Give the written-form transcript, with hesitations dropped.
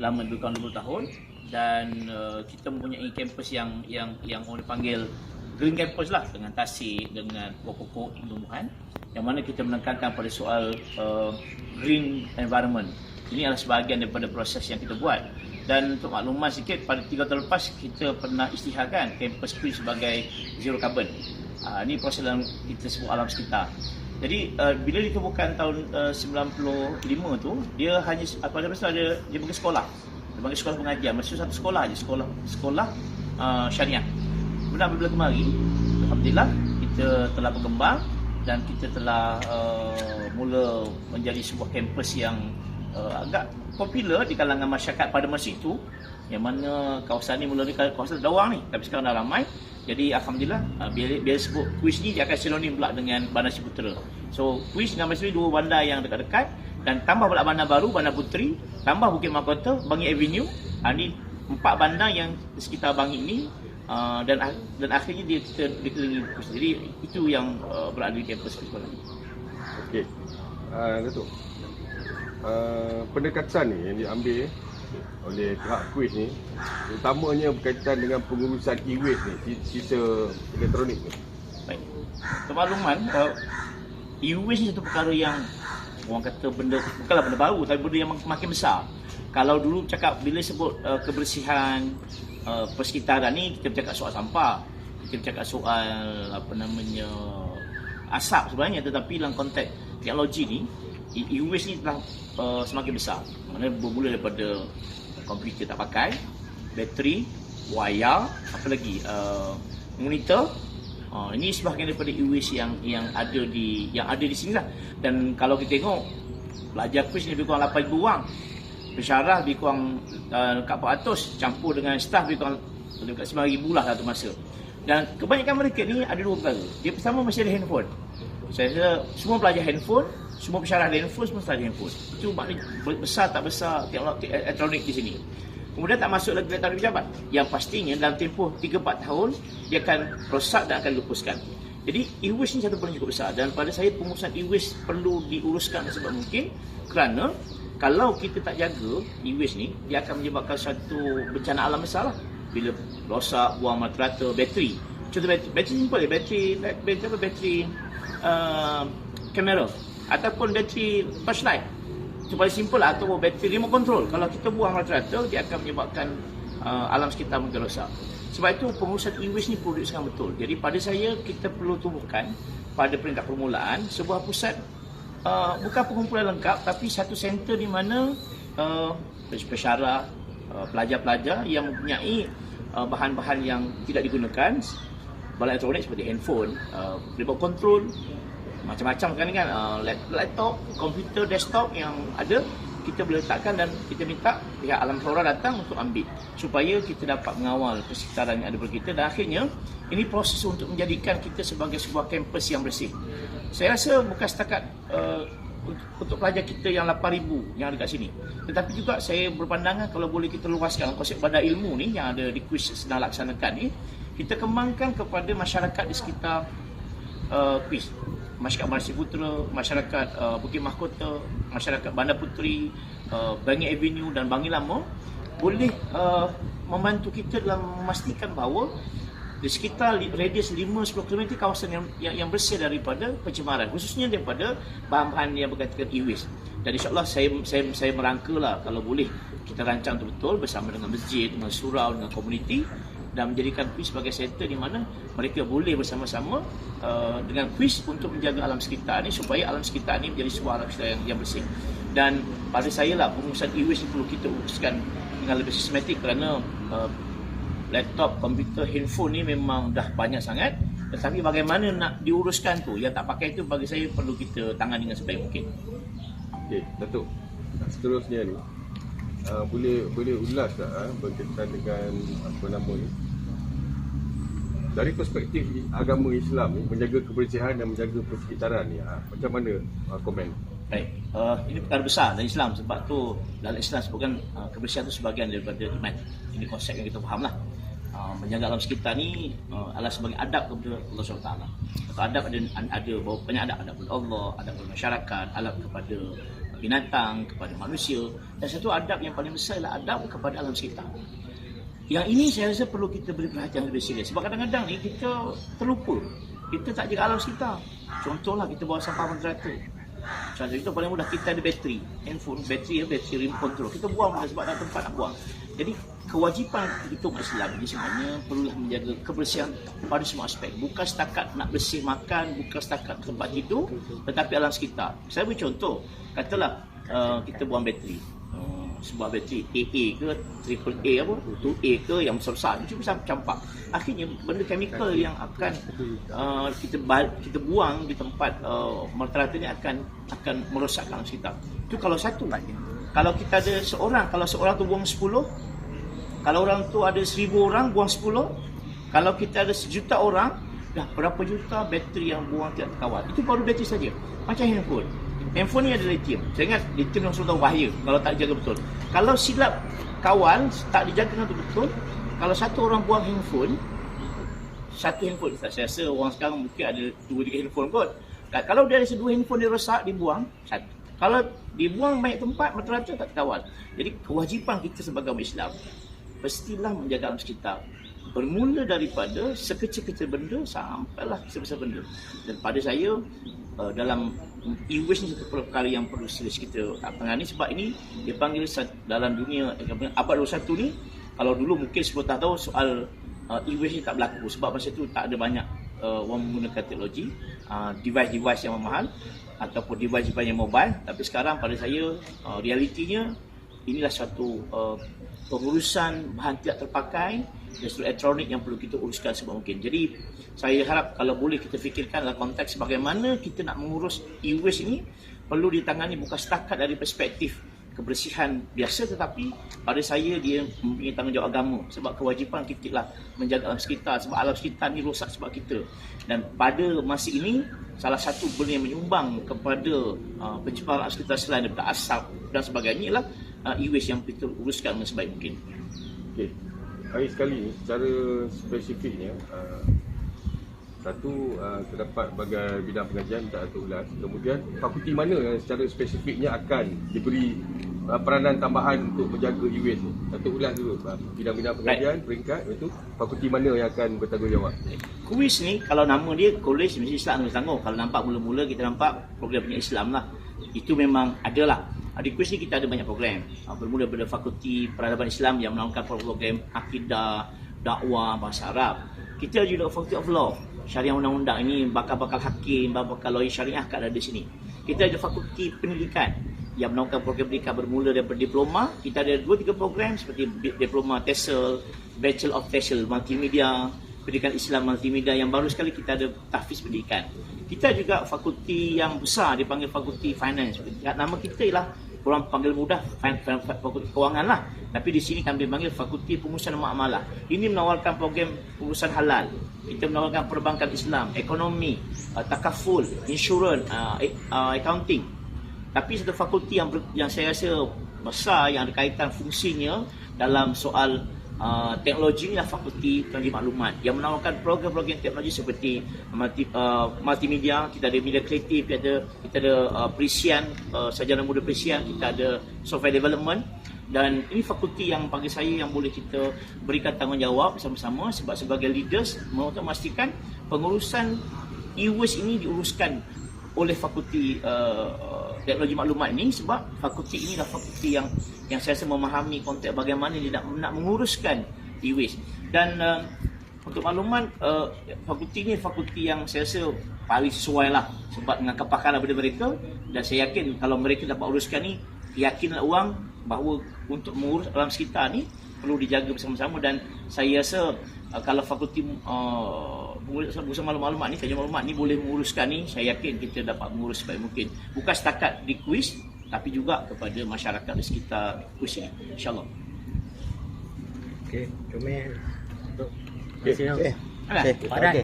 lama lebih kurang 20 tahun dan kita mempunyai kampus yang orang dipanggil green campus lah, dengan tasik, dengan pokok-pokok tumbuhan, yang mana kita menekankan pada soal green environment. Ini adalah sebahagian daripada proses yang kita buat. Dan untuk maklumat sikit, pada 3 tahun lepas kita pernah isytiharkan kampus Queen sebagai zero carbon. Ini proses dalam kita sebut alam sekitar. Jadi bila ditemukan tahun 95 tu, dia hanya pada masa dia bagi sekolah. Dia bagi sekolah pengajian, masa satu sekolah aja, sekolah syariah. Kemudian apabila kemari, alhamdulillah kita telah berkembang dan kita telah mula menjadi sebuah kampus yang agak popular di kalangan masyarakat pada masa itu, yang mana kawasan ni mula ni kawasan Dawang ni, tapi sekarang dah ramai. Jadi alhamdulillah bila sebut Kuis ni dia akan sinonim pula dengan Bandar Seri-Putera. So Kuis dengan Bandar Seri dua bandar yang dekat-dekat, dan tambah pula bandar baru, Bandar Puteri, tambah Bukit Mahkota, Bangi Avenue. Ini 4 bandar yang di sekitar Bangi ni, dan akhirnya dia dikelilingi Kuis. Jadi itu yang berada di kampus sekolah ni. Okey. Datuk. Pendekatan ni yang diambil oleh pihak Kuis ni utamanya berkaitan dengan pengurusan e-waste ni, sisa elektronik ni. Baik. Untuk makluman, e-waste ni satu perkara yang orang kata bukanlah benda baru, tapi benda yang makin besar. Kalau dulu cakap bila sebut kebersihan persekitaran ni, kita bercakap soal sampah, kita bercakap soal asap sebenarnya, tetapi dalam konteks teknologi ni, e-waste ni telah semakin besar. Mana bermula daripada komputer tak pakai, bateri, wayar, apa lagi, monitor. Ini sebahagian daripada e-waste yang ada di sini lah. Dan kalau kita tengok, pelajar Kuis ni lebih kurang 8,000 orang, pensyarah lebih kurang 400, campur dengan staf lebih kurang dekat 9,000 lah satu masa. Dan kebanyakan mereka ni ada dua perkara. Dia pertama masih ada handphone. Saya rasa semua pelajar handphone, semua pensyarah ada handphone, semua ada handphone. Itu maknanya besar tak besar teknologi elektronik di sini. Kemudian tak masuk lagi elektronik pejabat, yang pastinya dalam tempoh 3-4 tahun dia akan rosak dan akan dilupuskan. Jadi e-waste ni satu benda cukup besar, dan pada saya pengurusan e-waste perlu diuruskan sebab mungkin, kerana kalau kita tak jaga e-waste ni, dia akan menyebabkan satu bencana alam besar lah. Bila rosak, buang mata-rata, bateri. Contoh bateri simple, bateri kamera ataupun bateri flashlight. Itu paling simple lah, atau bateri remote control. Kalau kita buang rata-rata, dia akan menyebabkan alam sekitar mungkin rosak. Sebab itu pengurusan e-waste ni perlu diuruskan betul. Jadi pada saya, kita perlu tumbuhkan pada peringkat permulaan sebuah pusat, bukan pengumpulan lengkap, tapi satu center di mana pensyarah, pelajar-pelajar yang mempunyai bahan-bahan yang tidak digunakan, bahan elektronik seperti handphone, remote control, macam-macam kan, laptop, komputer, desktop yang ada, kita boleh letakkan dan kita minta pihak Alam Flora datang untuk ambil, supaya kita dapat mengawal persekitaran yang ada pada kita. Dan akhirnya ini proses untuk menjadikan kita sebagai sebuah kampus yang bersih. Saya rasa bukan setakat untuk pelajar kita yang 8,000 yang ada kat sini, tetapi juga saya berpandangan kalau boleh kita luaskan konsep bandar ilmu ni yang ada di Kuis sedang laksanakan ni, kita kembangkan kepada masyarakat di sekitar Kuis, masyarakat Bandar Seri-Putera, masyarakat Bukit Mahkota, masyarakat Bandar Puteri, Bangi Avenue dan Bangi Lama, boleh membantu kita dalam memastikan bahawa di sekitar radius 5-10 km kawasan yang bersih daripada pencemaran, khususnya daripada bahan-bahan yang berkaitan e-waste. Dan insyaAllah saya merangkalah kalau boleh kita rancang betul-betul bersama dengan masjid, dengan surau, dengan komuniti, dan menjadikan Kuis sebagai center di mana mereka boleh bersama-sama dengan Kuis untuk menjaga alam sekitar ni, supaya alam sekitar ni menjadi sebuah alam sekitar yang bersih. Dan pada saya lah, pengurusan e-waste ni perlu kita uruskan dengan lebih sistematik, kerana laptop, komputer, handphone ni memang dah banyak sangat, tetapi bagaimana nak diuruskan tu, yang tak pakai tu bagi saya perlu kita tangani dengan sebaik mungkin. Okey, Datuk. Seterusnya ni boleh ulas tak berkaitan dengan apa nama ni, dari perspektif agama Islam ni, menjaga kebersihan dan menjaga persekitaran ni, macam mana komen? Baik, ini perkara besar dalam Islam, sebab tu dalam Islam sebutkan kebersihan itu sebahagian daripada iman. Ini konsep yang kita faham lah. Menjaga alam sekitar ni adalah sebagai adab kepada Allah SWT. Atau adab ada banyak adab kepada Allah, adab kepada masyarakat, adab kepada binatang, kepada manusia, dan satu adab yang paling besar adalah adab kepada alam sekitar. Yang ini saya rasa perlu kita beri perhatian lebih serius, sebab kadang-kadang ni kita terlupa, kita tak jaga alam sekitar. Contohlah kita bawa sampah menterata. Contoh itu paling mudah, kita ada bateri handphone, bateri remote control, kita buang sebab ada tempat nak buang. Jadi kewajipan kita umat Islam ini sebenarnya perlulah menjaga kebersihan pada semua aspek, bukan setakat nak bersih makan, bukan setakat tempat tidur, tetapi alam sekitar. Saya beri contoh, katalah kita buang bateri, sebuah bateri AA ke, triple A apa, 2A ke yang besar-besar, itu bisa campak. Akhirnya benda chemical yang akan kita buang di tempat menterata ni akan merosakkan alam sekitar. Itu kalau satu. Kalau kita ada kalau seorang tu buang 10, kalau orang tu ada 1000 orang buang 10, kalau kita ada 1,000,000 orang, dah berapa juta bateri yang buang tidak terkawal. Itu baru bateri saja. Macam handphone. Handphone ni ada lithium. Saya ingat lithium yang sudah tahu bahaya kalau tak dijaga betul. Kalau silap kawal, tak dijaga dengan betul, kalau satu orang buang handphone, satu handphone, saya rasa orang sekarang mungkin ada 2-3 handphone kot. Kalau dia ada 2 handphone dia rosak, dibuang satu. Kalau dibuang banyak tempat, merata tak terkawal. Jadi kewajipan kita sebagai umat Islam pastilah menjaga alam sekitar. Bermula daripada sekecil-kecil benda sampailah sebesar benda. Dan pada saya dalam e-waste ni satu perkara yang perlu serius kita tangani, sebab ini dipanggil dalam dunia abad 21 ni. Kalau dulu mungkin 10 tahun tahu soal e-waste ni tak berlaku, sebab masa tu tak ada banyak orang menggunakan teknologi, device-device yang mahal ataupun device-device yang mobile. Tapi sekarang pada saya realitinya inilah satu pengurusan bahan tidak terpakai dan seluruh elektronik yang perlu kita uruskan sebab mungkin. Jadi saya harap kalau boleh kita fikirkan dalam konteks bagaimana kita nak mengurus e-waste ini, perlu ditangani bukan setakat dari perspektif kebersihan biasa, tetapi pada saya dia mempunyai tanggungjawab agama, sebab kewajipan kita lah menjaga alam sekitar, sebab alam sekitar ni rosak sebab kita. Dan pada masa ini salah satu benda yang menyumbang kepada pencemaran alam sekitar selain daripada asap dan sebagainya ialah e-waste yang kita uruskan dengan sebaik mungkin. Okey. Hari sekali ni secara spesifiknya satu terdapat bagai bidang pengajian tak ada ulas. Kemudian fakulti mana yang secara spesifiknya akan diberi peranan tambahan untuk menjaga e-waste ni? Satu ulas dulu. Bidang-bidang pengajian, peringkat itu fakulti mana yang akan bertanggungjawab? KUIS ni kalau nama dia Kolej Universiti Islam Negeri Selangor. Kalau nampak mula-mula kita nampak program punya Islam lah. Itu memang adalah. Di KUIS ni kita ada banyak program. Bermula daripada Fakulti Peradaban Islam yang menaungkan program akidah, dakwah, bahasa Arab. Kita juga Fakulty of Law, syariah undang-undang, ini bakal-bakal hakim, bakal lawyer syariah kat ada di sini. Kita ada Fakulti Pendidikan yang menaungkan program pendidikan bermula daripada diploma. Kita ada 2-3 program seperti diploma TESOL, Bachelor of TESOL Multimedia, Pendidikan Islam Multimedia, yang baru sekali kita ada tahfiz pendidikan. Kita juga fakulti yang besar dipanggil Fakulti Finance. Nama kita ialah orang panggil mudah fakulti kewangan lah. Tapi di sini kami panggil Fakulti Pengurusan Muamalah. Ini menawarkan program pengurusan halal. Kita menawarkan perbankan Islam, ekonomi, takaful, insurans, accounting. Tapi satu fakulti yang saya rasa besar yang ada kaitan fungsinya dalam soal teknologi ni adalah Fakulti Teknologi Maklumat yang menawarkan program-program teknologi seperti multimedia. Kita ada media kreatif, kita ada perisian, sarjana muda perisian, kita ada software development. Dan ini fakulti yang bagi saya yang boleh kita berikan tanggungjawab bersama-sama, sebab sebagai leaders mahu memastikan pengurusan e-waste ini diuruskan oleh Fakulti Teknologi Maklumat ini, sebab fakulti ini adalah fakulti yang saya rasa memahami konteks bagaimana dia nak menguruskan e-waste. Dan untuk makluman, fakulti ini fakulti yang saya rasa paling sesuai lah sebab dengan kepakaran daripada mereka, dan saya yakin kalau mereka dapat uruskan ni, yakinlah orang bahawa untuk mengurus alam sekitar ni perlu dijaga bersama-sama. Dan saya rasa kalau fakulti pengurusan maklumat ni, kajian maklumat ni boleh menguruskan ni, saya yakin kita dapat mengurus sebaik mungkin, bukan setakat di kuis tapi juga kepada masyarakat di sekitar kuis ni, insyaAllah. Okey, comel. Okey. Okey.